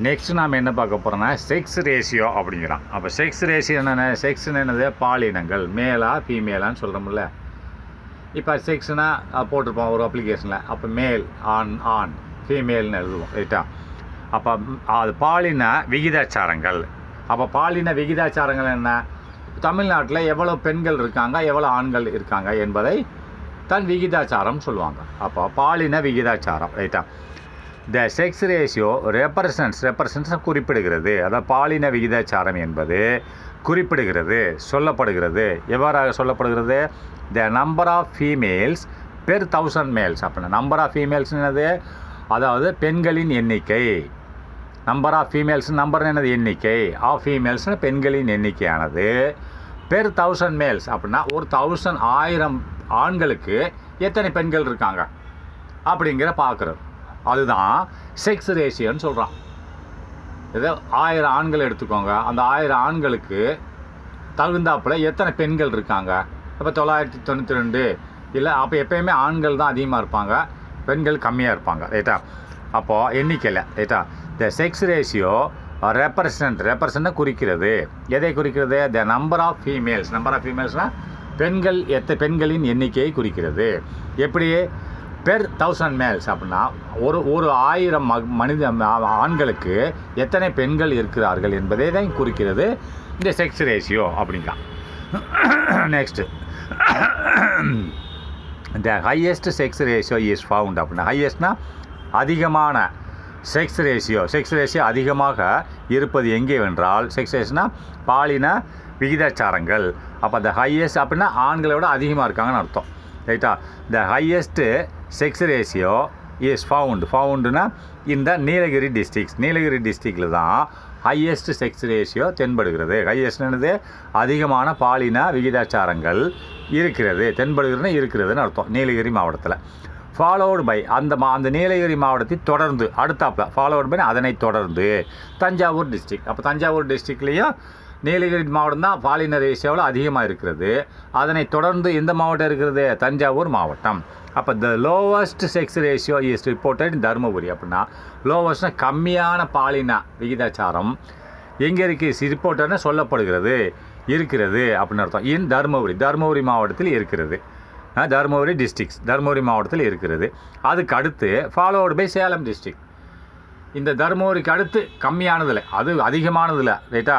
Next நாம் என்ன பார்க்க போகிறோம்னா செக்ஸ் ரேஷியோ அப்படிங்கிறான். அப்போ செக்ஸ் ரேஷியோ என்னென்ன? செக்ஸ்ன்னு என்னது? பாலினங்கள், மேலா ஃபீமேலான்னு சொல்கிறோம்ல. இப்போ செக்ஸ்னால் போட்டிருப்போம் ஒரு அப்ளிகேஷனில். அப்போ மேல் ஆண் ஃபீமேல்னு எழுதுவோம், ரைட்டா? அப்போ அது பாலின விகிதாச்சாரங்கள். அப்போ பாலின விகிதாச்சாரங்கள் என்ன? தமிழ்நாட்டில் எவ்வளோ பெண்கள் இருக்காங்க, எவ்வளோ ஆண்கள் இருக்காங்க என்பதை தன் விகிதாச்சாரம் சொல்லுவாங்க. அப்போ பாலின விகிதாச்சாரம், ரைட்டா? த செக்ஸ் ரேஷியோ ரெப்ரசன்ட்ஸ் குறிப்பிடுகிறது. அதாவது பாலின விகிதாச்சாரம் என்பது குறிப்பிடுகிறது, சொல்லப்படுகிறது. எவ்வாறாக சொல்லப்படுகிறது? The number of females per 1000 males. அப்படின்னா நம்பர் ஆஃப் ஃபீமேல்ஸ் என்னது? அதாவது பெண்களின் எண்ணிக்கை. நம்பர் ஆஃப் ஃபீமேல்ஸ், நம்பர் என்னது? எண்ணிக்கை. ஆஃப் ஃபீமேல்ஸ்னு பெண்களின் எண்ணிக்கையானது பெர் 1000 மேல்ஸ். அப்படின்னா ஒரு 1000 ஆண்களுக்கு எத்தனை பெண்கள் இருக்காங்க அப்படிங்கிற பார்க்குறது. அதுதான் செக்ஸ் ரேஷியோன்னு சொல்கிறான். ஏதோ 1000 ஆண்கள் எடுத்துக்கோங்க, அந்த 1000 ஆண்களுக்கு தகுந்தாப்பில் எத்தனை பெண்கள் இருக்காங்க. இப்போ 992 இல்லை, அப்போ எப்போயுமே ஆண்கள் தான் அதிகமாக இருப்பாங்க, பெண்கள் கம்மியாக இருப்பாங்க, ரைட்டா? அப்போது எண்ணிக்கையில், ரைட்டா? த செக்ஸ் ரேஷியோ ரெப்ரசன்ட் குறிக்கிறது. எதை குறிக்கிறது? The number of females. Number of ஃபீமேல்ஸ்னால் பெண்களின் எண்ணிக்கையை குறிக்கிறது. எப்படி? Per 1000 males. அப்படின்னா ஒரு 1000 ஆண்களுக்கு எத்தனை பெண்கள் இருக்கிறார்கள் என்பதை தான் குறிக்கிறது இந்த செக்ஸ் ரேஷியோ அப்படிங்கிறான். Next, the highest sex ratio is found. அப்படின்னா ஹையஸ்ட்னா அதிகமான செக்ஸ் ரேஷியோ அதிகமாக இருப்பது எங்கே வென்றால், செக்ஸ் ரேஷியோனா பாலின விகிதாச்சாரங்கள். அப்போ த ஹையஸ்ட் அப்படின்னா ஆண்களை விட அதிகமாக இருக்காங்கன்னு அர்த்தம், ரைட்டா? த ஹையஸ்ட்டு செக்ஸ் ரேஷியோ இஸ் ஃபவுண்டுனா இந்த நீலகிரி டிஸ்ட்ரிக்டில் தான் ஹையஸ்ட் செக்ஸ் ரேஷியோ தென்படுகிறது. ஹையஸ்ட் என்னது? அதிகமான பாலின விகிதாச்சாரங்கள் இருக்கிறது, இருக்கிறதுன்னு அர்த்தம் நீலகிரி மாவட்டத்தில். ஃபாலோடு பை அந்த நீலகிரி மாவட்டத்தை தொடர்ந்து அடுத்தாப்பில் ஃபாலோடு பை அதனை தொடர்ந்து தஞ்சாவூர் டிஸ்ட்ரிக்ட். அப்போ தஞ்சாவூர் டிஸ்ட்ரிக்ட்லேயும் நீலகிரி மாவட்டம் தான் பாலின ரேஷியோவில் அதிகமாக இருக்கிறது. அதனை தொடர்ந்து எந்த மாவட்டம் இருக்கிறது? தஞ்சாவூர் மாவட்டம். அப்போ the lowest sex ratio is reported இன் தருமபுரி. அப்படின்னா லோவஸ்ட்னா கம்மியான பாலின விகிதாச்சாரம் எங்கே இருக்குது? ரிப்போர்ட்டட்னு சொல்லப்படுகிறது, இருக்கிறது அப்படின்னு அர்த்தம். இன் தருமபுரி மாவட்டத்தில் இருக்கிறது. தருமபுரி மாவட்டத்தில் இருக்கிறது. அதுக்கு அடுத்து ஃபாலோடு பை சேலம் டிஸ்ட்ரிக்ட். இந்த தருமபுரிக்கு அடுத்து கம்மியானதில் அது அதிகமானதில், ரைட்டா?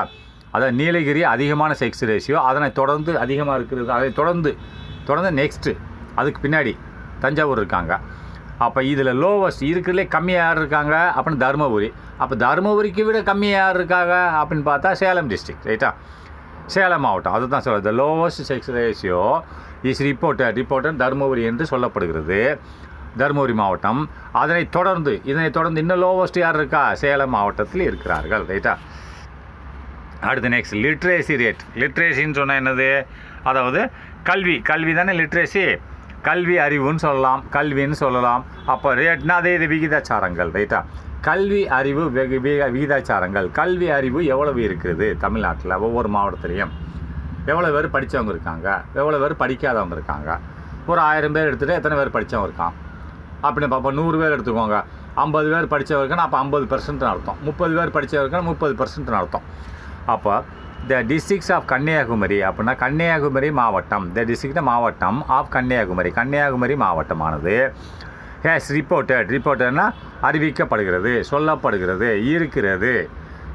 அதாவது நீலகிரி அதிகமான செக்ஸ் ரேஷியோ, அதனை தொடர்ந்து அதிகமாக இருக்கிறது. அதை தொடர்ந்து நெக்ஸ்ட்டு அதுக்கு பின்னாடி தஞ்சாவூர் இருக்காங்க. அப்போ இதில் லோவஸ்ட் இருக்கிறதுலே கம்மியாக யார் இருக்காங்க அப்படின்னு தருமபுரி. அப்போ தருமபுரிக்கு விட கம்மியாக யார் இருக்காங்க அப்படின்னு பார்த்தா சேலம் டிஸ்ட்ரிக்ட், ரைட்டா? சேலம் மாவட்டம். அதுதான் சொல்கிறது. The lowest sex ratio is reported Dharmapuri என்று சொல்லப்படுகிறது, தருமபுரி மாவட்டம். இதனை தொடர்ந்து இன்னும் லோவஸ்ட் யார் இருக்கா? சேலம் மாவட்டத்தில் இருக்கிறார்கள், ரைட்டா? அடுத்து நெக்ஸ்ட் லிட்ரேசின்னு சொன்னால் என்னது? அதாவது கல்வி தானே லிட்ரேசி. கல்வி அறிவுன்னு சொல்லலாம். அப்போ ரேட்னா அதே இது விகிதாச்சாரங்கள், ரைட்டா? கல்வி அறிவு விகிதாச்சாரங்கள். கல்வி அறிவு எவ்வளவு இருக்கிறது தமிழ்நாட்டில்? ஒவ்வொரு மாவட்டத்துலேயும் எவ்வளோ பேர் படித்தவங்க இருக்காங்க, எவ்வளோ பேர் படிக்காதவங்க இருக்காங்க. ஒரு 1000 பேர் எடுத்துகிட்டு எத்தனை பேர் படித்தவங்க இருக்கான் அப்படின்னு பார்ப்போம். 100 பேர் எடுத்துக்கோங்க, 50 பேர் படித்தவருக்குன்னா அப்போ 50% அர்த்தம். 30 பேர் படித்தவருக்குன்னா 30% அர்த்தம். அப்போ த டிஸ்ட்ரிக்ட்ஸ் ஆஃப் கன்னியாகுமரி அப்படின்னா கன்னியாகுமரி மாவட்டம். த டிஸ்ட்ரிக்ட் மாவட்டம் ஆஃப் கன்னியாகுமரி மாவட்டமானது ஹேஸ் ரிப்போர்ட்டட்னா அறிவிக்கப்படுகிறது, சொல்லப்படுகிறது, இருக்கிறது.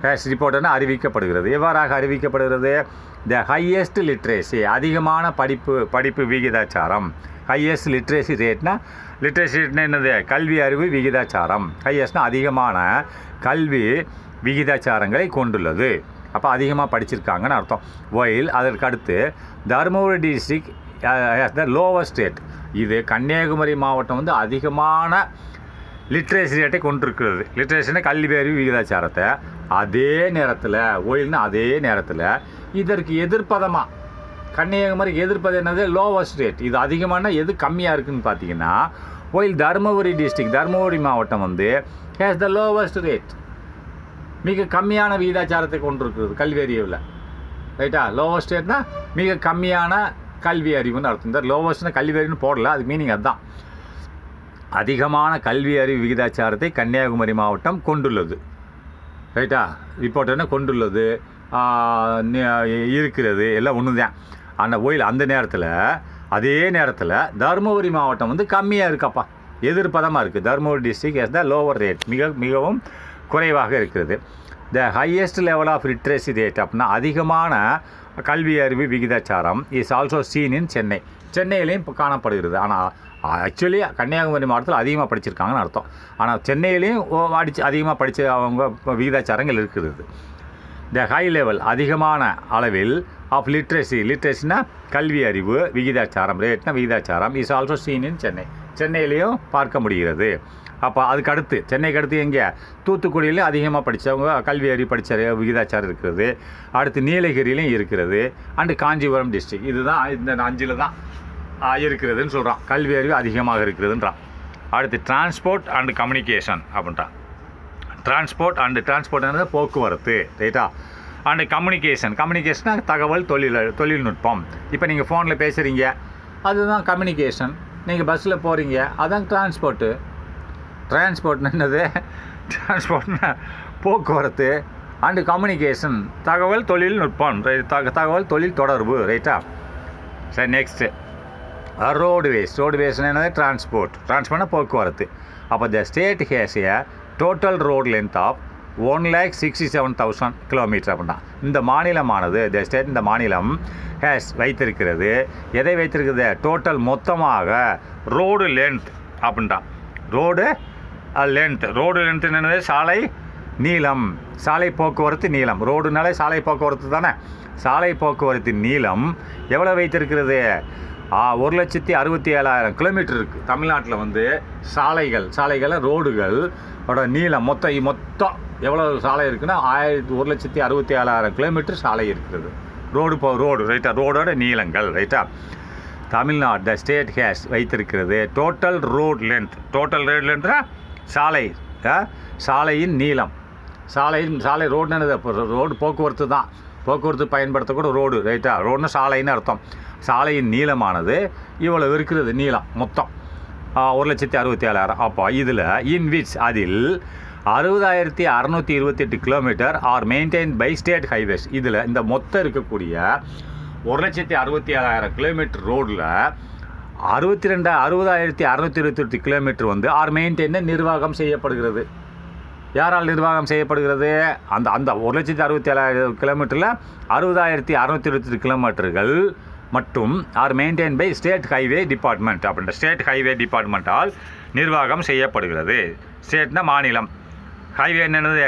ஹேஸ் ரிப்போர்ட்டட்னா அறிவிக்கப்படுகிறது. எவ்வாறாக அறிவிக்கப்படுகிறது? த ஹையஸ்ட் லிட்ரேசி அதிகமான படிப்பு விகிதாச்சாரம். ஹையஸ்ட் லிட்ரேசி ரேட்னா என்னது? கல்வி அறிவு விகிதாச்சாரம். ஹையஸ்ட்னா அதிகமான கல்வி விகிதாச்சாரங்களை கொண்டுள்ளது. அப்போ அதிகமாக படிச்சிருக்காங்கன்னு அர்த்தம். ஒயில் அதற்கு அடுத்து Dharmapuri district the lowest rate. இது கன்னியாகுமரி மாவட்டம் வந்து அதிகமான லிட்ரேசி ரேட்டை கொண்டிருக்கிறது. லிட்ரேசினா கல்வி அறிவு விகிதாச்சாரத்தை. அதே நேரத்தில் இதற்கு எதிர்ப்பதமாக கன்னியாகுமரிக்கு எதிர்ப்பது என்னது? Lowest rate. இது அதிகமான எது கம்மியாக இருக்குதுன்னு பார்த்தீங்கன்னா ஒயில் தருமபுரி மாவட்டம் வந்து ஹேஸ் த லோவஸ்ட் ரேட். மிக கம்மியான விகிதாச்சாரத்தை கொண்டிருக்கிறது கல்வி அறிவில், ரைட்டா? லோவஸ்ட் ரேட்னா மிக கம்மியான கல்வி அறிவுன்னு அர்த்தம். இந்த லோவஸ்ட்னா கல்வி அறிவுன்னு போடல, அது மீனிங் அதுதான். அதிகமான கல்வி அறிவு விகிதாச்சாரத்தை கன்னியாகுமரி மாவட்டம் கொண்டுள்ளது. ரைட்டா. ரிப்போர்ட் என்ன கொண்டுள்ளது, இருக்கிறது, எல்லாம் ஒன்று தான். அந்த ஓயில் அந்த நேரத்தில் அதே நேரத்தில் தருமபுரி மாவட்டம் வந்து கம்மியாக இருக்கப்பா, எதிர்பதமாக இருக்குது. Dharmapuri district is the lower rate, மிகவும் குறைவாக இருக்கிறது. The highest level of literacy rate அப்படின்னா அதிகமான கல்வி அறிவு விகிதாச்சாரம் is also seen in Chennai. சென்னையிலையும் இப்போ காணப்படுகிறது. ஆனால் ஆக்சுவலி கன்னியாகுமரி மாவட்டத்தில் அதிகமாக படிச்சிருக்காங்கன்னு அர்த்தம். ஆனால் சென்னையிலையும் அதிகமாக படித்த அவங்க விகிதாச்சாரங்கள் இருக்கிறது. த ஹை லெவல் அதிகமான அளவில் ஆஃப் லிட்ரேசினா கல்வி அறிவு விகிதாச்சாரம், ரேட்னா விகிதாச்சாரம் is also seen in Chennai. சென்னையிலையும் பார்க்க முடிகிறது. அப்போ அதுக்கு அடுத்து சென்னைக்கு அடுத்து எங்கே, தூத்துக்குடியில் அதிகமாக படித்தவங்க கல்வி அறிவு படித்த விகிதாச்சாரம் இருக்கிறது. அடுத்து நீலகிரியிலையும் இருக்கிறது. அண்டு காஞ்சிபுரம் டிஸ்ட்ரிக்ட், இதுதான் இந்த 5 தான் இருக்கிறதுன்னு சொல்கிறான். கல்வி அறிவு அதிகமாக இருக்கிறதுன்றான். அடுத்து டிரான்ஸ்போர்ட் அண்டு கம்யூனிகேஷன் அப்படின்றான். டிரான்ஸ்போர்ட் என்னது, போக்குவரத்து, ரைட்டா. அண்டு கம்யூனிகேஷனாக தகவல் தொழில்நுட்பம். இப்போ நீங்கள் ஃபோனில் பேசுகிறீங்க, அதுதான் கம்யூனிகேஷன். நீங்கள் பஸ்ஸில் போகிறீங்க, அதுதான் டிரான்ஸ்போர்ட்னு என்னது, டிரான்ஸ்போர்ட்னா போக்குவரத்து. அண்டு கம்யூனிகேஷன் தகவல் தொழில்நுட்பம், தகவல் தொழில் தொடர்பு, ரைட்டா. சரி, நெக்ஸ்ட்டு ரோடுவேஸ்னா என்னது, டிரான்ஸ்போர்ட்னா போக்குவரத்து. அப்போ the state has a total road length of 1,67,000 kilometre அப்படின்னா இந்த மாநிலமானது, இந்த மாநிலம் ஹேஸ் வைத்திருக்கிறது. எதை வைத்திருக்குது, டோட்டல் மொத்தமாக ரோடு லென்த் அப்படின்ட்டான். ரோடு லென்த் என்னது, சாலை நீளம், சாலை போக்குவரத்து நீளம். ரோடுனாலே சாலை போக்குவரத்து தானே. சாலை போக்குவரத்து நீளம் எவ்வளோ வைத்திருக்கிறது, 1,67,000 கிலோமீட்டர் இருக்குது. தமிழ்நாட்டில் வந்து சாலைகள் ரோடுகளோட நீளம் மொத்தம் எவ்வளோ சாலை இருக்குன்னா 1,67,000 கிலோமீட்டர் சாலை இருக்கிறது. ரோடு ரைட்டா, ரோடோட நீளங்கள், ரைட்டா. தமிழ்நாடு த ஸ்டேட் ஹேஸ் வைத்திருக்கிறது டோட்டல் ரோட் லென்த்னா சாலையின் நீளம். சாலை ரோடு போக்குவரத்து தான், போக்குவரத்து பயன்படுத்தக்கூட ரோடு, ரைட்டா. ரோடுனா சாலைன்னு அர்த்தம். சாலையின் நீளமானது இவ்வளோ இருக்கிறது, நீளம் மொத்தம் 1,67,000. அப்போ இதில் அதில் 60,628 kilometre are maintain by state highways. இதில் இந்த மொத்தம் இருக்கக்கூடிய 1,67,000 கிலோமீட்டர் ரோடில் 60,628 கிலோமீட்டர் வந்து ஆர் மெயின்டைன் நிர்வாகம் செய்யப்படுகிறது. யாரால் நிர்வாகம் செய்யப்படுகிறது, அந்த 1,67,000 கிலோமீட்டரில் 60,628 கிலோமீட்டர்கள் மட்டும் are maintain by state highway department அப்படின்ற ஸ்டேட் ஹைவே டிபார்ட்மெண்ட்டால் நிர்வாகம் செய்யப்படுகிறது. ஸ்டேட்னா மாநிலம், ஹைவே என்னது,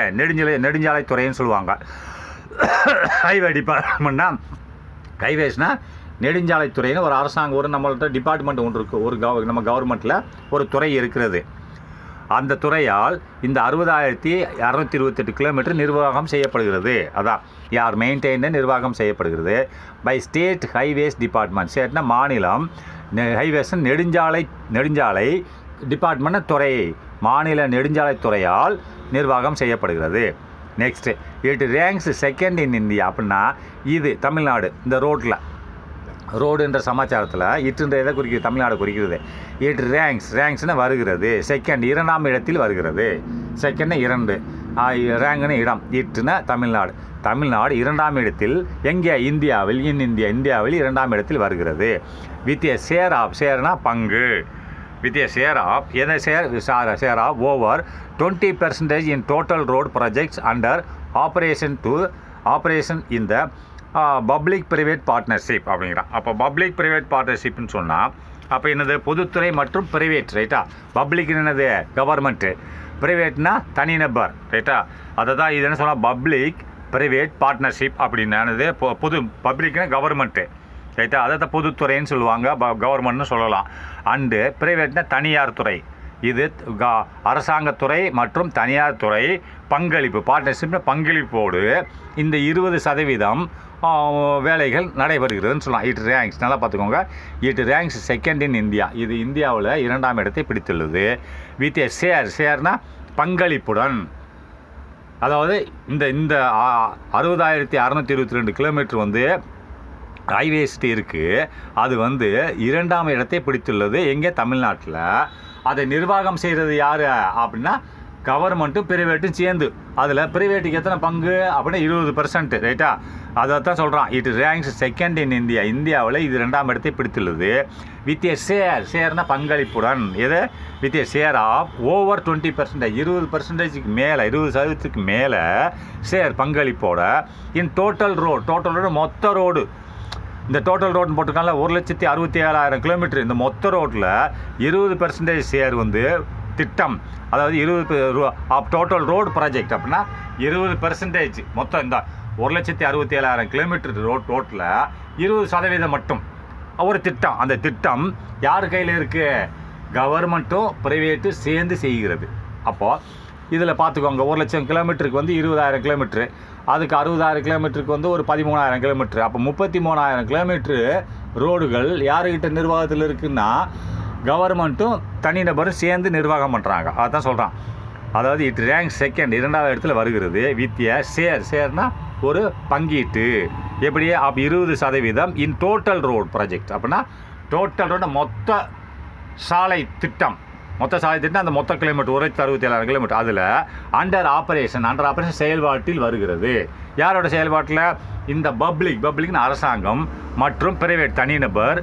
நெடுஞ்சாலைத்துறைன்னு சொல்லுவாங்க. ஹைவே டிபார்ட்மெண்ட்னா, ஹைவேஸ்னா நெடுஞ்சாலைத்துறைன்னு ஒரு அரசாங்கம், நம்மள்ட்ட டிபார்ட்மெண்ட் ஒன்று இருக்குது. நம்ம கவர்மெண்ட்டில் ஒரு துறை இருக்கிறது. அந்த துறையால் இந்த 60,628 கிலோமீட்டர் நிர்வாகம் செய்யப்படுகிறது. அதான் யார் மெயின்டைன் நிர்வாகம் செய்யப்படுகிறது பை ஸ்டேட் ஹைவேஸ் டிபார்ட்மெண்ட். ஸ்டேட்னா மாநிலம், ஹைவேஸ் நெடுஞ்சாலை டிபார்ட்மெண்ட் துறை, மாநில நெடுஞ்சாலைத்துறையால் நிர்வாகம் செய்யப்படுகிறது. Next it ranks second in India அப்படின்னா இது தமிழ்நாடு. இந்த ரோடு என்ற சமாச்சாரத்தில் இட்டுன்ற எதை குறிக்கிறது, தமிழ்நாடு குறிக்கிறது. இட் ரேங்க்ஸ்னா வருகிறது, செகண்ட் 2ஆம் இடத்தில் வருகிறது. செகண்ட்னா 2, ரேங்க்னா இடம், இட்டுனா தமிழ்நாடு 2ஆம் இடத்தில் எங்கே, இந்தியாவில், இந்தியாவில் 2ஆம் இடத்தில் வருகிறது. வித் ஏ ஷேர்னா பங்கு, with a share of over 20% in total road projects under operation in the public private partnership அப்படிங்கிறான். அப்போ பப்ளிக் ப்ரைவேட் பார்ட்னர்ஷிப்னு சொன்னால் அப்போ என்னது, பொதுத்துறை மற்றும் ப்ரைவேட், ரைட்டா. பப்ளிக்னு என்னது, கவர்மெண்ட்டு. ப்ரைவேட்னா தனிநபர், ரைட்டா. அதை தான் இது என்ன சொன்னால் பப்ளிக் ப்ரைவேட் பார்ட்னர்ஷிப் அப்படின்னானது. பொது பப்ளிக்னா கவர்மெண்ட்டு, ரைட்டா. அதை தான் பொதுத்துறைன்னு சொல்லுவாங்க, கவர்மெண்ட்னு சொல்லலாம். அண்டு ப்ரைவேட்னா தனியார் துறை. இது அரசாங்கத்துறை மற்றும் தனியார் துறை பங்களிப்பு, பார்ட்னர்ஷிப்னா பங்களிப்போடு இந்த 20% வேலைகள் நடைபெறுகிறதுன்னு சொல்லலாம். இட் ரேங்க்ஸ், நல்லா பார்த்துக்கோங்க, it ranks second in India. இது இந்தியாவில் 2ஆம் இடத்தை பிடித்துள்ளது. வித் ஏ ஷேர்னா பங்களிப்புடன். அதாவது இந்த 60,622 கிலோமீட்டர் வந்து ஹைவேஸ்ட்டு இருக்குது. அது வந்து 2ஆம் இடத்தை பிடித்துள்ளது எங்கே, தமிழ்நாட்டில். அதை நிர்வாகம் செய்கிறது யார் அப்படின்னா கவர்மெண்ட்டும் ப்ரைவேட்டும் சேர்ந்து. அதில் ப்ரைவேட்டுக்கு எத்தனை பங்கு அப்படின்னா 20%, ரைட்டா? அதை தான் சொல்கிறான். It ranks second in India. இந்தியாவில் இது 2ஆம் இடத்தை பிடித்துள்ளது. வித் ஏ ஷேர்னா பங்களிப்புடன். எது? With a share of over 20%, 20%க்கு மேலே, 20% மேலே ஷேர் பங்களிப்போட இன் டோட்டல் ரோடு மொத்த ரோடு. இந்த டோட்டல் ரோடுன்னு போட்டிருக்காங்களா, 1,67,000 கிலோமீட்டர். இந்த மொத்த ரோட்டில் 20% ஷேர் வந்து திட்டம், அதாவது 20 ஆஃப் டோட்டல் ரோடு ப்ராஜெக்ட் அப்படின்னா 20% மொத்தம். இந்த 1,67,000 கிலோமீட்டர் ரோட்டில் 20% மட்டும் ஒரு திட்டம். அந்த திட்டம் யார் கையில் இருக்குது? கவர்மெண்ட்டும் ப்ரைவேட்டும் சேர்ந்து செய்கிறது. அப்போது இதில் பார்த்துக்கோங்க, 1,00,000 கிலோமீட்டருக்கு வந்து 20,000 கிலோமீட்ரு, அதுக்கு 60,000 கிலோமீட்டருக்கு வந்து ஒரு 13,000 கிலோமீட்ரு. அப்போ 33,000 கிலோமீட்ரு ரோடுகள் யாருக்கிட்ட நிர்வாகத்தில் இருக்குன்னா கவர்மெண்ட்டும் தனிநபரும் சேர்ந்து நிர்வாகம் பண்ணுறாங்க. அதான் சொல்கிறான். அதாவது இட் ரேங்க் செகண்ட், 2ஆவது இடத்துல வருகிறது. வித் ஏ ஷேர்னா ஒரு பங்கீட்டு. எப்படி? அப்போ 20% இன் டோட்டல் ரோடு ப்ராஜெக்ட். அப்படின்னா டோட்டல் ரோடு மொத்த சாலை திட்டம், அந்த மொத்த கிலோமீட்டர் 1,67,000 கிலோமீட்டர். அதில் அண்டர் ஆப்ரேஷன் செயல்பாட்டில் வருகிறது. யாரோட செயல்பாட்டில்? இந்த பப்ளிக்னு அரசாங்கம் மற்றும் பிரைவேட் தனிநபர்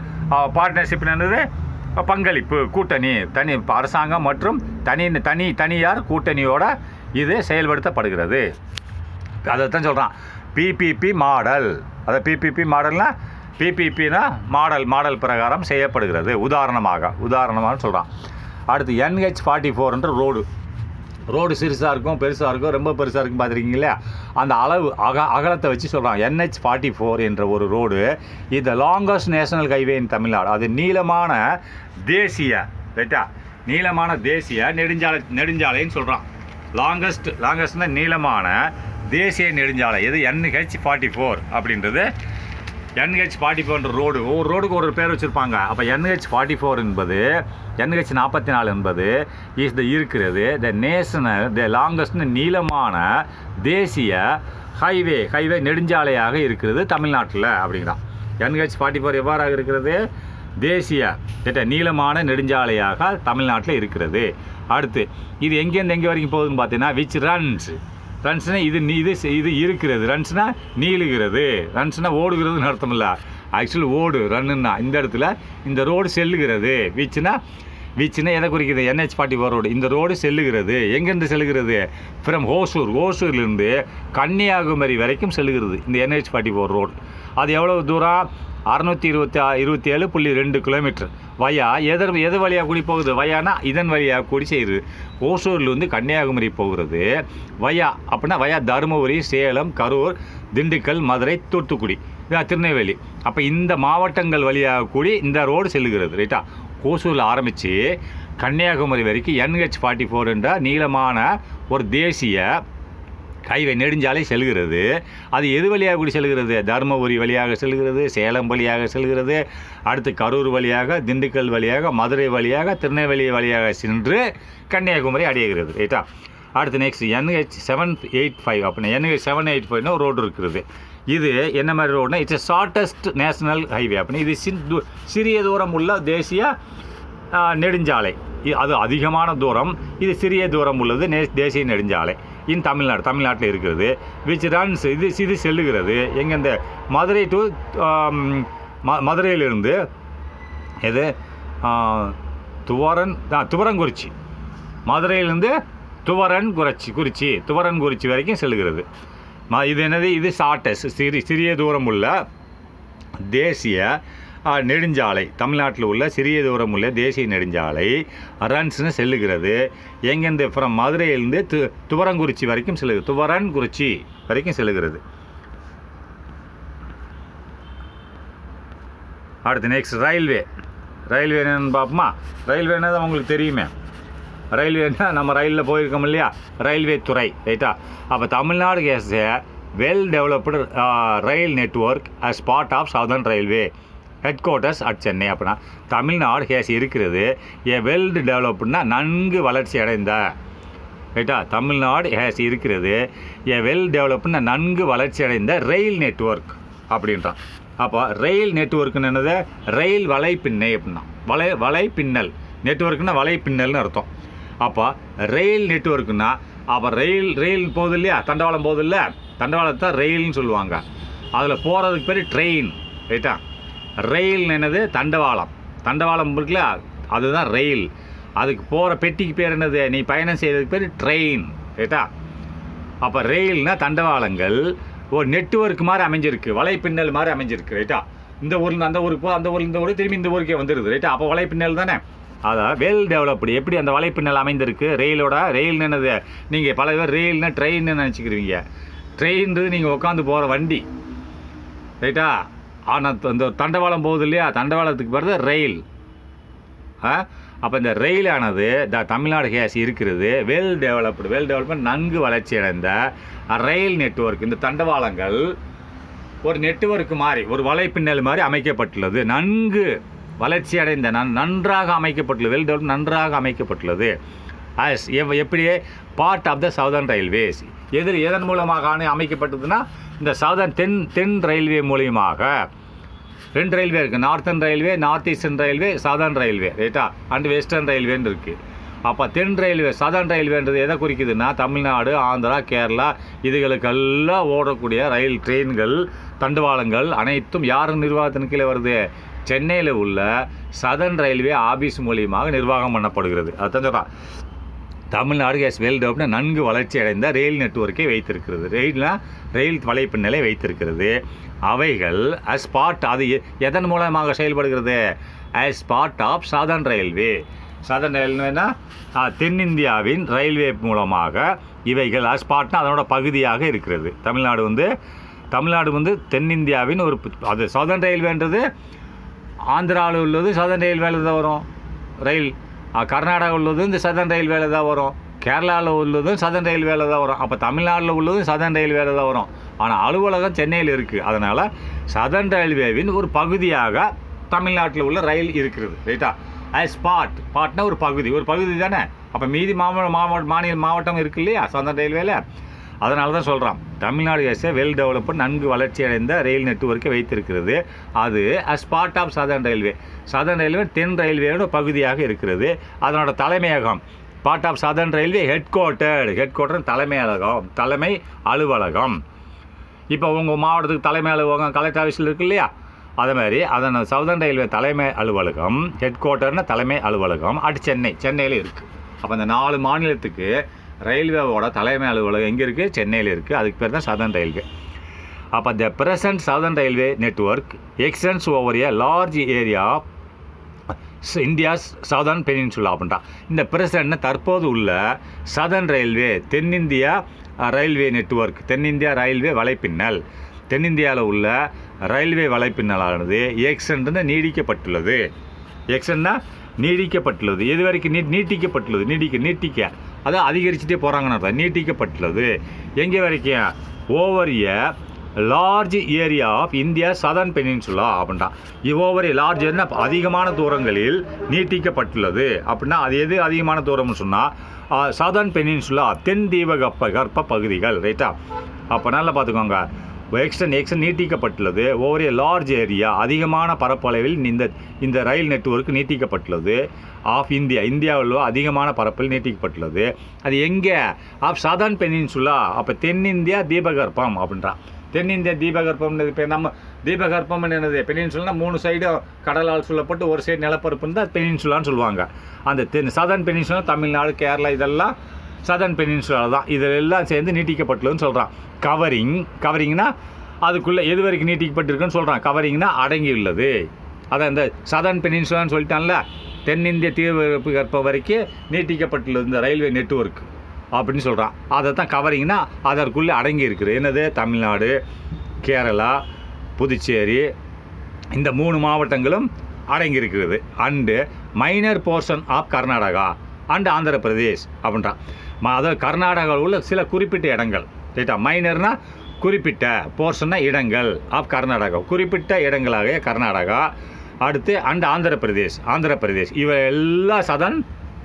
பார்ட்னர்ஷிப் என்னது? பங்களிப்பு கூட்டணி. அரசாங்கம் மற்றும் தனியார் கூட்டணியோட இது செயல்படுத்தப்படுகிறது. அதை தான் சொல்கிறான் பிபிபி மாடல். அதை பிபிபி மாடல்னா பிபிபினா மாடல் பிரகாரம் செய்யப்படுகிறது. உதாரணமாக சொல்கிறான். அடுத்து NH44 ரோடு சிறுசாக இருக்கும், பெருசாக இருக்கும், ரொம்ப பெருசாக இருக்கும். பார்த்துருக்கீங்களா? அந்த அளவு அகலத்தை வச்சு சொல்கிறான். NH44 என்ற ஒரு ரோடு இது லாங்கஸ்ட் நேஷனல் ஹைவே இன் தமிழ்நாடு. அது நீளமான தேசிய, ரைட்டா? நீளமான தேசிய நெடுஞ்சாலைன்னு சொல்கிறான். லாங்கஸ்ட்னா நீளமான தேசிய நெடுஞ்சாலை. எது? NH44 அப்படின்றது. NH44 ரோடு, ஒவ்வொரு ரோடுக்கு ஒரு பேர் வச்சுருப்பாங்க. அப்போ NH44 என்பது, NH44 என்பது இருக்கிறது த லாங்கஸ்ட் நீளமான தேசிய ஹைவே நெடுஞ்சாலையாக இருக்கிறது தமிழ்நாட்டில் அப்படிங்கிறான். NH44 எவ்வாறாக இருக்கிறது? தேசிய நீளமான நெடுஞ்சாலையாக தமிழ்நாட்டில் இருக்கிறது. அடுத்து இது எங்கேருந்து எங்கே வரைக்கும் போகுதுன்னு பார்த்தீங்கன்னா விச் ரன்ஸ்னா இது இருக்கிறது. ரன்ஸ்னா நீளுகிறது. ரன்ஸ்னா ஓடுகிறதுன்னு அர்த்தம் இல்லை. ஆக்சுவலி ரன்னுன்னா இந்த இடத்துல இந்த ரோடு செல்லுகிறது. விச்னா எதை குறிக்கிறது? NH44 road. இந்த ரோடு செல்லுகிறது. எங்கேருந்து செல்லுகிறது? ஃப்ரம் ஹோசூர்லேருந்து கன்னியாகுமரி வரைக்கும் செல்லுகிறது இந்த NH44 ரோடு. அது எவ்வளவு தூரம்? 627.2 கிலோமீட்டர். வயா எது வழியாக கூடி போகுது? வயானா இதன் வழியாக கூடி செய்யுது. ஓசூர்லேருந்து கன்னியாகுமரி போகிறது. வயா அப்படின்னா வயா தருமபுரி, சேலம், கரூர், திண்டுக்கல், மதுரை, தூத்துக்குடி, திருநெல்வேலி. அப்போ இந்த மாவட்டங்கள் வழியாக கூடி இந்த ரோடு செல்லுகிறது, ரைட்டா? ஓசூரில் ஆரம்பித்து கன்னியாகுமரி வரைக்கும் NH44 என்ற நீளமான ஒரு தேசிய ஹைவே நெடுஞ்சாலை செல்கிறது. அது எது வழியாக கூடி செல்கிறது? தருமபுரி வழியாக செல்கிறது, சேலம் வழியாக செல்கிறது, அடுத்து கரூர் வழியாக, திண்டுக்கல் வழியாக, மதுரை வழியாக, திருநெல்வேலி வழியாக சென்று கன்னியாகுமரி அடைகிறது, ரைட்டா? அடுத்து நெக்ஸ்ட் NH785 அப்படின்னா NH785 ஒரு ரோடு இருக்கிறது. இது என்ன மாதிரி ரோடுனா இட்ஸ் ஷார்ட்டஸ்ட் நேஷனல் ஹைவே அப்படின்னு. இது சிறிய தூரம் உள்ள தேசிய நெடுஞ்சாலை. அது அதிகமான தூரம், இது சிறிய தூரம் உள்ளது தேசிய நெடுஞ்சாலை இன் தமிழ்நாட்டில் இருக்கிறது. விச் ரன்ஸ் இது செல்லுகிறது எங்கே? இந்த மதுரை டு மதுரையிலிருந்து எது துவரங்குறிச்சி, மதுரையிலிருந்து துவரன்குறிச்சி வரைக்கும் செல்லுகிறது. இது என்னது? இது ஷார்ட்டஸ்ட் சிறிய தூரம் உள்ள தேசிய நெடுஞ்சாலை. தமிழ்நாட்டில் உள்ள சிறிய தூரம் உள்ள தேசிய நெடுஞ்சாலை ரன்ஸ்னு செல்லுகிறது. எங்கேருந்து? ஃப்ரம் மதுரையிலிருந்து துவரங்குறிச்சி வரைக்கும் செல்லுகிறது. அடுத்து நெக்ஸ்ட் ரயில்வே என்னன்னு பார்ப்போமா? ரயில்வேன்னா தான் உங்களுக்கு தெரியுமே. ரயில்வேன்னா நம்ம ரயிலில் போயிருக்கோம் இல்லையா? ரயில்வே துறை, ரைட்டா? அப்போ Tamil Nadu has a well developed rail network as part of southern railway headquarters at Chennai. அப்படின்னா தமிழ்நாடு ஹேஸ் இருக்கிறது ஏ வெல் டெவலப்டுனா நன்கு வளர்ச்சி அடைந்த, ரைட்டா? தமிழ்நாடு ஹேஸ் இருக்கிறது ஏ வெல் டெவலப்டுனா நன்கு வளர்ச்சி அடைந்த ரயில் நெட்வொர்க் அப்படின்றான். அப்போ ரயில் நெட்வொர்க்குன்னு என்னது? ரயில் வலைப்பின்னை அப்படின்னா வலைப்பின்னல். நெட்வொர்க்குன்னா வலைப்பின்னல்னு அர்த்தம். அப்போ ரயில் நெட்வொர்க்குன்னா அப்போ ரயில் போகுது இல்லையா, தண்டவாளம் போகுது இல்லை, தண்டவாளத்தை ரயில்னு சொல்லுவாங்க. அதில் போகிறதுக்கு பேர் ட்ரெயின், ரைட்டா. ரயில் என்னது, தண்டவாளம் இருக்குல்ல, அதுதான் ரயில். அதுக்கு போகிற பெட்டிக்கு பேர் என்னது, நீ பயணம் செய்கிறதுக்கு பேர் ட்ரெயின், ரைட்டா. அப்போ ரயில்னால் தண்டவாளங்கள் ஒரு நெட்வொர்க் மாதிரி அமைஞ்சிருக்கு, வலைப்பின்னல் மாதிரி அமைஞ்சிருக்கு, ரைட்டா. இந்த ஊரில் அந்த ஊருக்கு அந்த ஊரில் இந்த ஊருக்கு திரும்பி இந்த ஊருக்கே வந்துடுது, ரைட்டா. அப்போ வலைப்பின்னல் தானே. அதான் வெல் டெவலப்டு. எப்படி அந்த வலைப்பின்னல் அமைந்திருக்கு ரயில் என்னது, நீங்கள் பல பேர் ரெயில்னா ட்ரெயின்னு நினச்சிக்கிறீங்க. ட்ரெயின்றது நீங்கள் உட்காந்து போகிற வண்டி, ரைட்டா. ஆனால் இந்த தண்டவாளம் போகுது இல்லையா, தண்டவாளத்துக்கு பிறகு ரயில். அப்போ இந்த ரயிலானது தமிழ்நாடு கேஸ் இருக்கிறது வெல் டெவலப்மெண்ட், நன்கு வளர்ச்சி அடைந்த ரயில் நெட்வொர்க். இந்த தண்டவாளங்கள் ஒரு நெட்வொர்க் மாதிரி, ஒரு வலைப்பின்னல் மாதிரி அமைக்கப்பட்டுள்ளது. நன்கு வளர்ச்சி அடைந்த நன்றாக அமைக்கப்பட்டுள்ளது, வெல் டெவலப், நன்றாக அமைக்கப்பட்டுள்ளது. எப்படியே part of the southern railways. எதன் மூலமாக அமைக்கப்பட்டதுன்னா, இந்த தென் ரயில்வே மூலியமாக. 2 ரயில்வே இருக்குது, northern railway, north eastern railway, southern railway, ரைட்டா, அண்ட் வெஸ்டர்ன் ரயில்வேன்னு இருக்குது. அப்போ தென் ரயில்வே, சதர்ன் ரயில்வேன்றது எதை குறிக்குதுன்னா, தமிழ்நாடு, ஆந்திரா, கேரளா இதுகளுக்கெல்லாம் ஓடக்கூடிய ரயில் ட்ரெயின்கள், தண்டவாளங்கள் அனைத்தும் யாரும் நிர்வாகத்தின் கீழே வருது, சென்னையில் உள்ள சதர்ன் ரயில்வே ஆஃபீஸ் மூலியமாக நிர்வாகம் பண்ணப்படுகிறது. அதுதான் சொல்கிறான், தமிழ்நாடு கேஸ் வெல் டெவலப்டு, நன்கு வளர்ச்சி அடைந்த ரயில் நெட்வொர்க்கை வைத்திருக்கிறது. ரயில் வலைப்பின்னலை வைத்திருக்கிறது. அவைகள் அஸ் பார்ட், அது எதன் மூலமாக செயல்படுகிறது, as part of Southern Railway. Southern ரயில்வேனா தென்னிந்தியாவின் ரயில்வே மூலமாக இவைகள் அஸ் பார்ட்னா அதனோட பகுதியாக இருக்கிறது. தமிழ்நாடு வந்து தென்னிந்தியாவின் ஒரு, அது சதர்ன் ரயில்வேன்றது ஆந்திராவில் உள்ளது சதர்ன் ரயில்வேல தான் வரும் ரயில். கர்நாடகா உள்ளதும் இந்த சதர்ன் ரயில்வேல தான் வரும். கேரளாவில் உள்ளதும் சதர்ன் ரயில்வேல தான் வரும். அப்போ தமிழ்நாட்டில் உள்ளதும் சதர்ன் ரயில்வேல தான் வரும். ஆனால் அலுவலகம் சென்னையில் இருக்குது. அதனால் சதர்ன் ரயில்வேவின் ஒரு பகுதியாக தமிழ்நாட்டில் உள்ள ரயில் இருக்கிறது, ரைட்டா. ஆஸ் பார்ட்னா ஒரு பகுதி தானே. அப்போ மீதி மாவட்டம் இருக்கு இல்லையா சதர்ன் ரயில்வேல. அதனால தான் சொல்கிறான், தமிழ்நாடு எஸ் வெல் டெவலப்டு, நன்கு வளர்ச்சி அடைந்த ரயில் நெட்வொர்க்கை வைத்திருக்கிறது. அது as part of Southern Railway தென் ரயில்வேயோட பகுதியாக இருக்கிறது. அதனோட தலைமையகம் part of Southern Railway headquarter தலைமை அலுவலகம். இப்போ உங்கள் மாவட்டத்துக்கு தலைமை அலுவலகம் கலெக்டர் ஆஃபீஸில் இருக்கு இல்லையா, அதே மாதிரி அதன் சதர்ன் ரயில்வே தலைமை அலுவலகம் ஹெட் குவார்ட்டர்னு தலைமை அலுவலகம் சென்னையில் இருக்குது. அப்போ இந்த 4 மாநிலத்துக்கு ரயில்வேவோட தலைமை அலுவலகம் எங்கே இருக்குது, சென்னையில் இருக்குது. அதுக்கு பேர் தான் சதர்ன் ரயில்வே. அப்போ the present southern railway network extends over a large area of India's southern peninsula அப்படின்றான். இந்த பிரசன்ட்னு தற்போது உள்ள சதர்ன் ரயில்வே தென்னிந்தியா ரயில்வே நெட்வொர்க், தென்னிந்தியா ரயில்வே வலைப்பின்னல், தென்னிந்தியாவில் உள்ள ரயில்வே வலைப்பின்னலானது எக்ஸ்டென்ட்னு நீடிக்கப்பட்டுள்ளது. எக்ஸ்டென்ட்னா நீடிக்கப்பட்டுள்ளது. எது வரைக்கும் நீட்டிக்கப்பட்டுள்ளது, நீட்டிக்க அதை அதிகரிச்சுட்டே போகிறாங்கன்னு அர்த்தம். நீட்டிக்கப்பட்டுள்ளது எங்கே வரைக்கும், over a large area of India southern peninsula அப்படின்ட்டான். ஓவர் ஏ லார்ஜ் ஏரியா அதிகமான தூரங்களில் நீட்டிக்கப்பட்டுள்ளது. அப்படின்னா அது எது அதிகமான தூரம்னு சொன்னால் சதர்ன் பெனின்சுலா தென் தீபகற்ப பகுதிகள், ரைட்டா. அப்போ நல்லா பார்த்துக்கோங்க, எக்ஸ்டன் நீட்டிக்கப்பட்டுள்ளது. ஓவர் ஏ லார்ஜ் ஏரியா அதிகமான பரப்பளவில் இந்த ரயில் நெட்வொர்க் நீட்டிக்கப்பட்டுள்ளது. ஆஃப் இந்தியாவில் அதிகமான பரப்பில் நீட்டிக்கப்பட்டுள்ளது. அது எங்கே, ஆஃப் சதர்ன் பெனின்சுலா. அப்போ தென்னிந்தியா தீபகற்பம் அப்படின்றான். தென்னிந்தியா தீபகற்பம்னு இப்போ நம்ம தீபகற்பம்னு என்னது, பெனின்சுலானா 3 சைடும் கடலால் சொல்லப்பட்டு ஒரு சைடு நிலப்பரப்புன்னு தான் பெனின்சுலான்னு சொல்லுவாங்க. அந்த சதர்ன் பெனின்சுலா தமிழ்நாடு, கேரளா இதெல்லாம் சதர்ன் பெனின்சுலா தான். இதெல்லாம் சேர்ந்து நீட்டிக்கப்பட்டுள்ளதுன்னு சொல்கிறான். கவரிங்னா அதுக்குள்ளே எது வரைக்கும் நீட்டிக்கப்பட்டிருக்குன்னு சொல்கிறான். கவரிங்னா அடங்கி உள்ளது. அதான் இந்த சதர்ன் பெனின்சுலான்னு சொல்லிட்டான்ல, தென்னிந்திய தீபகற்பம் வரைக்கும் நீட்டிக்கப்பட்டுள்ளது இந்த ரயில்வே நெட்வொர்க் அப்படின்னு சொல்கிறான். அதை தான் கவரிங்னா அதற்குள்ளே அடங்கி இருக்குது. என்னது, தமிழ்நாடு, கேரளா, புதுச்சேரி இந்த 3 மாவட்டங்களும் அடங்கி இருக்கிறது. And minor portion of Karnataka and Andhra Pradesh அப்படின்றான். அதாவது கர்நாடகாவில் உள்ள சில குறிப்பிட்ட இடங்கள், ரைட்டா. மைனர்னா குறிப்பிட்ட, போர்ஷன்னா இடங்கள், ஆஃப் கர்நாடகா குறிப்பிட்ட இடங்களாக கர்நாடகா. அடுத்து அண்ட் ஆந்திர பிரதேஷ் இவை எல்லாம் சதர்ன்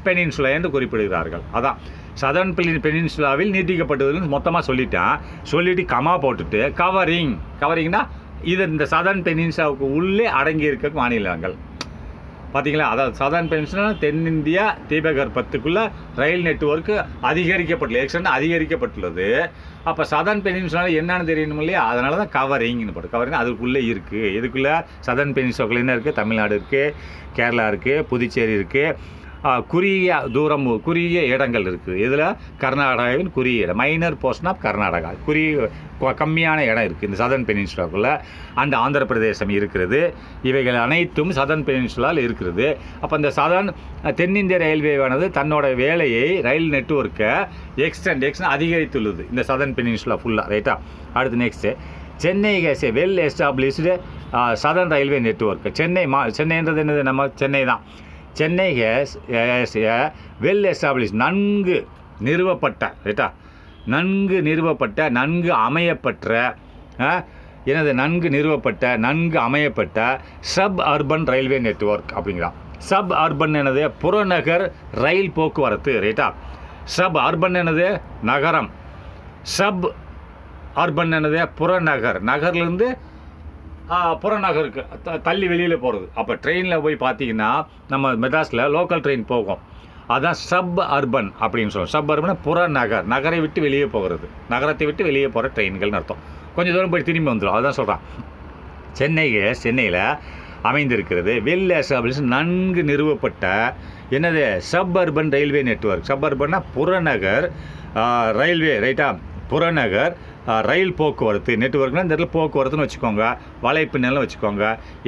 பெனின்சுலா என்று குறிப்பிடுகிறார்கள். அதான் சதர்ன் பெனின்சுலாவில் நீட்டிக்கப்பட்டதுன்னு மொத்தமாக சொல்லிட்டு கமா போட்டுட்டு கவரிங்னா இது இந்த சதர்ன் பெனின்சுலாவுக்கு உள்ளே அடங்கி இருக்க மாநிலங்கள். பார்த்தீங்களா? அதாவது சதர்ன் பெனின்சுலா தென்னிந்தியா தீபகற்பத்துக்குள்ளே ரயில் நெட்வொர்க்கு அதிகரிக்கப்பட்டுள்ளது. அப்போ சதர்ன் பெனின்சுலா என்னன்னு தெரியணும் இல்லையா? அதனால தான் கவரிங்னு போட்டு கவரிங் அதுக்குள்ளே இருக்குது. இதுக்குள்ளே சதர்ன் பெனின்சுலாக்குள்ளே என்ன இருக்குது? தமிழ்நாடு இருக்குது, கேரளா இருக்குது, புதுச்சேரி இருக்குது, குறுகிய இடங்கள் இருக்குது. இதில் கர்நாடகாவின் குறுகிய இடம், மைனர் போர்ஷன் ஆஃப் கர்நாடகா, கம்மியான இடம் இருக்குது இந்த சதர்ன் பெனின்சுலாக்குள்ளே. அண்ட் ஆந்திர பிரதேசம் இருக்கிறது. இவைகள் அனைத்தும் சதர்ன் பெனின்சுலாவில் இருக்கிறது. அப்போ இந்த தென்னிந்திய ரயில்வேவானது தன்னோட வேலையை ரயில் நெட்வொர்க்கை எக்ஸ்டெண்ட் அதிகரித்துள்ளது இந்த சதர்ன் பெனின்சுலா ஃபுல்லாக. ரைட்டா? அடுத்து next Chennai has a well established southern railway network. சென்னைன்றது என்னது? நம்ம சென்னை தான். Chennai has a well establish நன்கு நிறுவப்பட்ட, ரைட்டா, நன்கு அமையப்பட்ட சப் அர்பன் ரயில்வே நெட்வொர்க் அப்படிங்கிறான். சப் அர்பன் என்னது? புறநகர் ரயில் போக்குவரத்து. ரைட்டா? சப் அர்பன் என்னது? நகரம். சப் அர்பன் என்னது? புறநகர். நகர்லேருந்து புறநகருக்கு தள்ளி வெளியில் போகிறது. அப்போ ட்ரெயினில் போய் பார்த்தீங்கன்னா நம்ம மெட்ராஸில் லோக்கல் ட்ரெயின் போகும், அதுதான் சப் அர்பன் அப்படின்னு சொல்லுவோம். சப் அர்பன் புறநகர், நகரை விட்டு வெளியே போகிறது, நகரத்தை விட்டு வெளியே போகிற ட்ரெயின்கள்னு அர்த்தம். கொஞ்சம் தூரம் போய் திரும்பி வந்துடும். அதுதான் சொல்கிறான். சென்னையில் அமைந்திருக்கிறது வெல் எஸ்டாப்ளிஷ் நன்கு நிறுவப்பட்ட என்னது? Suburban railway network. சப் அர்பன்னா புறநகர் ரயில்வே. ரைட்டா? புறநகர் ரயில் போக்குவரத்து நெட்வொர்க்னால் இந்த இடத்துல போக்குவரத்துன்னு வச்சுக்கோங்க, வலைப்பின்னல்னு வச்சுக்கோங்க,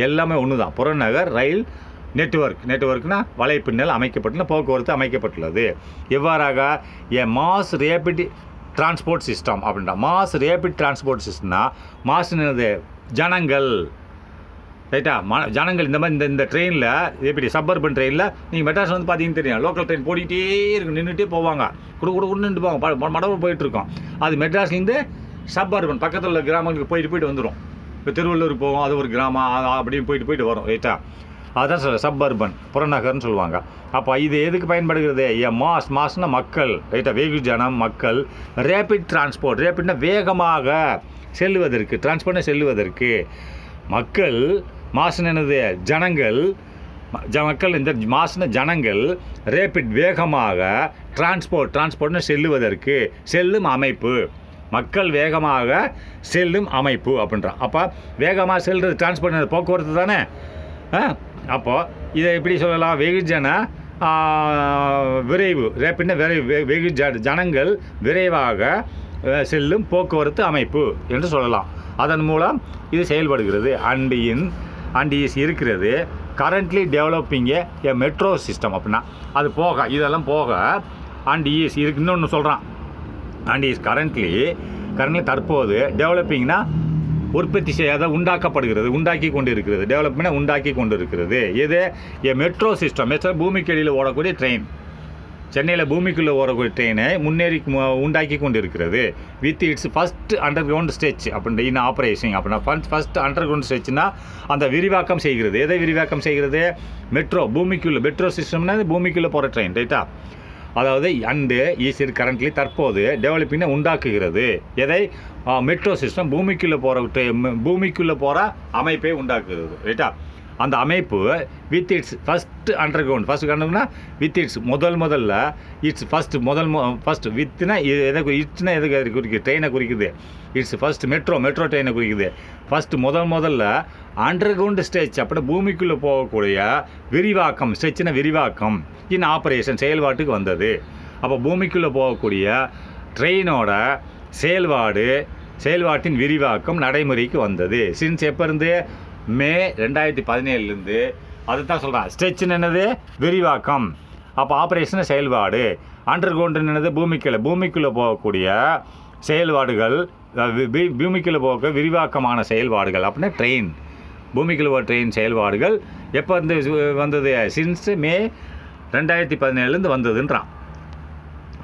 எல்லாமே ஒன்று தான். புறநகர் ரயில் நெட்வொர்க்னா வலைப்பின்னல் போக்குவரத்து அமைக்கப்பட்டுள்ளது. எவ்வாறாக? ஏ மாஸ் ரேபிட் டிரான்ஸ்போர்ட் சிஸ்டம் அப்படின்றா. மாஸ் ரேபிட் டிரான்ஸ்போர்ட் சிஸ்டம்னா மாஸ்ன்றது ஜனங்கள். ரைட்டா? ஜனங்கள் இந்த மாதிரி இந்த ட்ரெயினில் எப்படி சப்பர்பன் ட்ரெயினில் நீங்கள் மெட்ராஸ் வந்து பார்த்தீங்கன்னு தெரியும், லோக்கல் ட்ரெயின் போடிக்கிட்டே இருக்கும், நின்றுட்டே போவாங்க, நின்று போவாங்க, மடவு போயிட்டுருக்கோம். அது மெட்ராஸ்லேருந்து சப்பர்பன் பக்கத்தில் உள்ள கிராமங்களுக்கு போயிட்டு வந்துடும். இப்போ திருவள்ளூருக்கு போவோம், அது ஒரு கிராமம், அப்படின்னு போயிட்டு வரும். ரைட்டா? அதுதான் சப்பர்பன் புறநகர்னு சொல்லுவாங்க. அப்போ இது எதுக்கு பயன்படுகிறது? மாஸ்னா மக்கள். ரைட்டா? வெகுஜனம் மக்கள். Rapid transport. ரேபிட்னா வேகமாக செல்லுவதற்கு, டிரான்ஸ்போர்ட்னா செல்லுவதற்கு. மக்கள். மாசுன்னு என்னது? ஜனங்கள். மக்கள். இந்த மாசுன ஜனங்கள். ரேபிட் வேகமாக. டிரான்ஸ்போர்ட்னு செல்லுவதற்கு, செல்லும் அமைப்பு. மக்கள் வேகமாக செல்லும் அமைப்பு அப்படின்றான். அப்போ வேகமாக செல்வது டிரான்ஸ்போர்ட் போக்குவரத்து தானே. அப்போது இதை எப்படி சொல்லலாம்? வெகுஜன விரைவு. ரேபிட்னா வெகு ஜனங்கள் விரைவாக செல்லும் போக்குவரத்து அமைப்பு என்று சொல்லலாம். அதன் மூலம் இது செயல்படுகிறது. அண்ட் இஸ் இருக்கிறது. கரண்ட்லி டெவலப்பிங் ஏ மெட்ரோ சிஸ்டம் அப்படின்னா அது போக, இதெல்லாம் போக அண்ட் இஸ் இருக்கு. இன்னொன்று சொல்கிறான். அண்ட் இஸ் கரண்ட்லி தற்போது டெவலப்பிங்னா உற்பத்தி செய்யாத உண்டாக்கி கொண்டு இருக்கிறது. டெவலப்மெண்ட்னா உண்டாக்கி கொண்டு இருக்கிறது. இது ஏ மெட்ரோ சிஸ்டம். பூமிக்கு அடியில் ஓடக்கூடிய ட்ரெயின். சென்னையில் பூமிக்குள்ளே ஓடக்கூடிய ட்ரெயினை உண்டாக்கி கொண்டு இருக்கிறது. With its first under ground stretch அப்படின்ற இன் ஆப்ரேஷன் அப்படின்னா ஃபஸ்ட் அண்டர் கிரவுண்ட் ஸ்டெச்னா அந்த விரிவாக்கம் செய்கிறது. எதை விரிவாக்கம் செய்கிறது? மெட்ரோ சிஸ்டம்னா பூமிக்குள்ளே போகிற ட்ரெயின். ரைட்டா? அதாவது அண்டு ஈஸ் கரண்ட்லி தற்போது டெவலப்பிங்கை உண்டாக்குகிறது. எதை? மெட்ரோ சிஸ்டம் பூமிக்குள்ளே போகிற அமைப்பை உண்டாக்குகிறது. ரைட்டா? அந்த அமைப்பு வித் இட்ஸ் ஃபஸ்ட் அண்டர் கிரவுண்ட்னா வித் இட்ஸ் முதல்ல இட்ஸ் ஃபஸ்ட் வித்னா எதை இட்ஸ்னா எதை குறிக்குது? ட்ரெயினை குறிக்குது. இட்ஸ் ஃபஸ்ட் மெட்ரோ ட்ரெயினை குறிக்குது. ஃபஸ்ட்டு முதல்ல அண்டர் கிரவுண்ட் ஸ்டெச் அப்படின்னா பூமிக்குள்ளே போகக்கூடிய விரிவாக்கம். ஸ்டெச்னா விரிவாக்கம் இன் ஆப்ரேஷன் செயல்பாட்டுக்கு வந்தது. அப்போ பூமிக்குள்ளே போகக்கூடிய ட்ரெயினோட செயல்பாட்டின் விரிவாக்கம் நடைமுறைக்கு வந்தது. சின்ஸ் எப்போ இருந்து? மே 2017 அதுதான் சொல்கிறான். ஸ்டெச்சுன்னு என்னது? விரிவாக்கம். அப்போ ஆப்ரேஷன் செயல்பாடு. அண்டர் கிரவுண்டுன்னு என்னது? பூமிக்குள்ளே போகக்கூடிய செயல்பாடுகள், பூமிக்குள்ளே போக விரிவாக்கமான செயல்பாடுகள் அப்படின்னா ட்ரெயின். பூமிக்குள்ளே போகிற ட்ரெயின் செயல்பாடுகள் எப்போ வந்தது? சின்ஸ் மே 2017 வந்ததுன்றான்.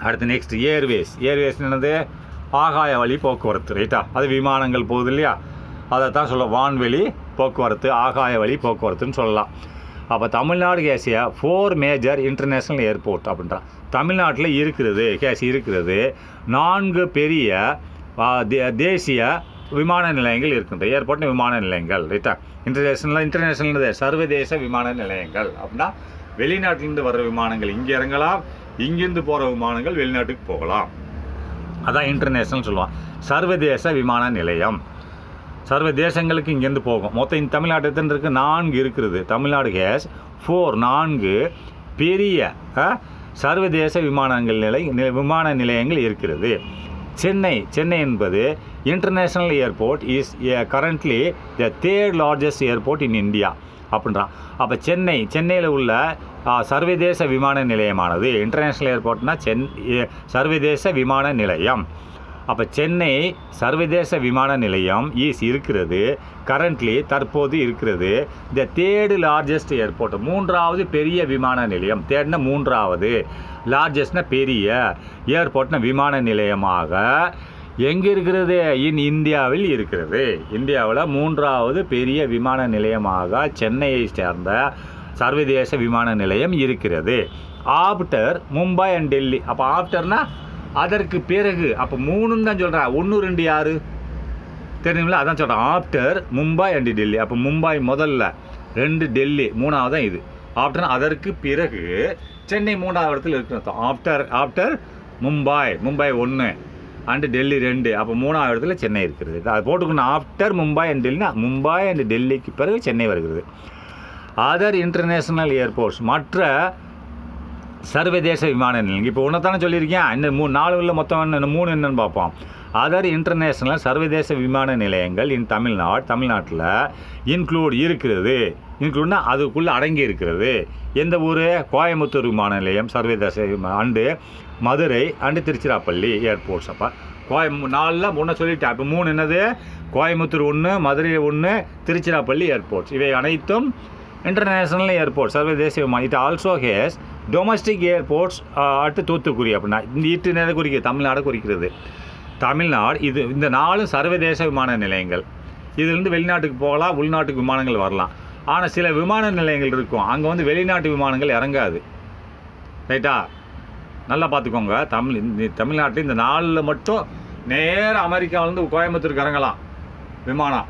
அடுத்து நெக்ஸ்ட் ஏர்வேஸ் என்னது? ஆகாய வழி போக்குவரத்து. ரைட்டா? அது விமானங்கள் போகுது இல்லையா, அதை தான் சொல்ல வான்வெளி போக்குவரத்து, ஆகாய வழி போக்குவரத்துன்னு சொல்லலாம். அப்போ Tamil Nadu Kezia 4 major international airport அப்படின்றான். தமிழ்நாட்டில் இருக்கிறது 4 பெரிய தேசிய விமான நிலையங்கள் இருக்கின்றது. ஏர்போர்ட்னு விமான நிலையங்கள், ரைட்டா. இன்டர்நேஷ்னல் சர்வதேச விமான நிலையங்கள் அப்படின்னா வெளிநாட்டிலேருந்து வர்ற விமானங்கள் இங்கே இறங்கலாம், இங்கேருந்து போகிற விமானங்கள் வெளிநாட்டுக்கு போகலாம். அதான் இன்டர்நேஷ்னல் சொல்லுவான். சர்வதேச விமான நிலையம் சர்வதேசங்களுக்கு இங்கேருந்து போகும். மொத்தம் இந்த தமிழ்நாட்டு எத்தனை இருக்குது? 4 இருக்கிறது. தமிழ்நாடு ஹேஸ் 4 பெரிய சர்வதேச விமான நிலையங்கள் இருக்கிறது. சென்னை என்பது international airport is currently the 3rd largest airport in India அப்படின்றான். அப்போ சென்னையில் உள்ள சர்வதேச விமான நிலையமானது, இன்டர்நேஷ்னல் ஏர்போர்ட்னா சர்வதேச விமான நிலையம். அப்போ சென்னை சர்வதேச விமான நிலையம் இருக்கிறது, கரண்ட்லி தற்போது இருக்கிறது. த 3rd largest ஏர்போர்ட், 3வது பெரிய விமான நிலையம். 3னா 3வது, லார்ஜஸ்ட்னா பெரிய, ஏர்போர்ட்னா விமான நிலையமாக எங்கே இருக்கிறது? இந்தியாவில் இருக்கிறது. இந்தியாவில் 3வது பெரிய விமான நிலையமாக சென்னையை சேர்ந்த சர்வதேச விமான நிலையம் இருக்கிறது. After Mumbai and Delhi. அப்போ ஆஃப்டர்னா அதற்கு பிறகு. அப்போ 3ன்னு தான் சொல்கிறேன். 1 2 யார் தெரியுங்களா? அதான் சொல்கிறேன். After Mumbai and Delhi. அப்போ மும்பை முதல்ல, 2 டெல்லி, 3வது தான் இது. ஆஃப்டர்னா அதற்கு பிறகு சென்னை 3வது இடத்துல இருக்கிறது. After Mumbai 1 and Delhi 2. அப்போ 3வது இடத்துல சென்னை இருக்கிறது. அது போட்டுக்கணும். ஆஃப்டர் மும்பை அண்ட் டெல்லினா மும்பை அண்ட் டெல்லிக்கு பிறகு சென்னை வருகிறது. அதர் இன்டர்நேஷ்னல் ஏர்போர்ட்ஸ், மற்ற சர்வதேச விமான நிலையங்கள். இப்போ ஒன்றைத்தானே சொல்லியிருக்கேன். இன்னும் 4 இல்லை, மொத்தம் இன்னும் 3 என்னன்னு பார்ப்போம். அதர் இன்டர்நேஷ்னல் சர்வதேச விமான நிலையங்கள் இன் தமிழ்நாட்டில் இன்க்ளூட்னா அதுக்குள்ளே அடங்கி இருக்கிறது. எந்த ஊர்? கோயம்புத்தூர் விமான நிலையம் சர்வதேச and Madurai and Tiruchirappalli airports. அப்போ 4ல் 3 சொல்லிட்டேன். இப்போ 3 என்னது? கோயம்புத்தூர் 1, மதுரை 1, திருச்சிராப்பள்ளி ஏர்போர்ட்ஸ். இவை அனைத்தும் இன்டர்நேஷ்னல் ஏர்போர்ட், சர்வதேச விமானம். It also has domestic airports at Thoothukudi. அப்படின்னா இந்த நேரம் குறிக்கிறது, தமிழ்நாடு குறிக்கிறது. தமிழ்நாடு இந்த 4 சர்வதேச விமான நிலையங்கள். இதுலேருந்து வெளிநாட்டுக்கு போகலாம், உள்நாட்டுக்கு விமானங்கள் வரலாம். ஆனால் சில விமான நிலையங்கள் இருக்கும், அங்கே வெளிநாட்டு விமானங்கள் இறங்காது, ரைட்டா? நல்லா பார்த்துக்கோங்க. தமிழ்நாட்டில் இந்த 4ல் மட்டும் நேராக அமெரிக்காவிலேருந்து கோயம்புத்தூருக்கு இறங்கலாம் விமானம்.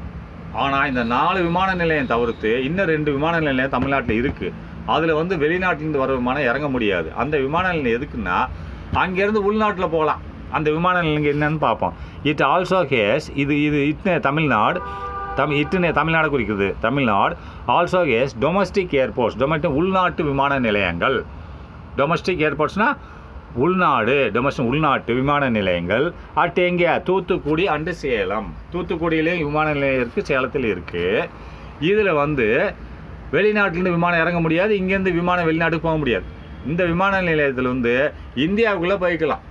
ஆனால் இந்த 4 விமான நிலையம் தவிர்த்து இன்னும் 2 விமான நிலையம் தமிழ்நாட்டில் இருக்குது. அதில் வெளிநாட்டிலேருந்து வர விமானம் இறங்க முடியாது. அந்த விமான நிலையம் எதுக்குன்னா அங்கேருந்து உள்நாட்டில் போகலாம். அந்த விமான நிலையம் என்னன்னு பார்ப்போம். இட் ஆல்சோ ஹேஸ் தமிழ்நாடு குறிக்கிறது. Tamil Nadu also has domestic airports. உள்நாட்டு விமான நிலையங்கள். டொமஸ்டிக் ஏர்போர்ட்ஸ்னால் உள்நாட்டு விமான நிலையங்கள். அட் எங்கே? தூத்துக்குடி அண்டு சேலம். தூத்துக்குடியிலேயும் விமான நிலையம் இருக்குது, சேலத்தில் இருக்குது. இதில் வெளிநாட்டிலேருந்து விமானம் இறங்க முடியாது, இங்கேருந்து விமானம் வெளிநாட்டுக்கு போக முடியாது. இந்த விமான நிலையத்தில் இந்தியாவுக்குள்ளே போய்க்கலாம்.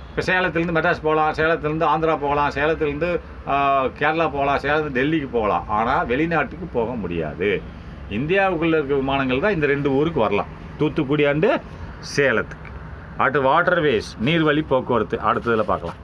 இப்போ சேலத்துலேருந்து மெட்ராஸ் போகலாம், சேலத்துலேருந்து ஆந்திரா போகலாம், சேலத்துலேருந்து கேரளா போகலாம், சேலத்துலேருந்து டெல்லிக்கு போகலாம். ஆனால் வெளிநாட்டுக்கு போக முடியாது. இந்தியாவுக்குள்ளே இருக்க விமானங்கள் தான் இந்த 2 ஊருக்கு வரலாம், தூத்துக்குடி அண்டு சேலத்துக்கு. அடுத்து வாட்டர்வேஸ், நீர்வழி போக்குவரத்து அடுத்ததில் பார்க்கலாம்.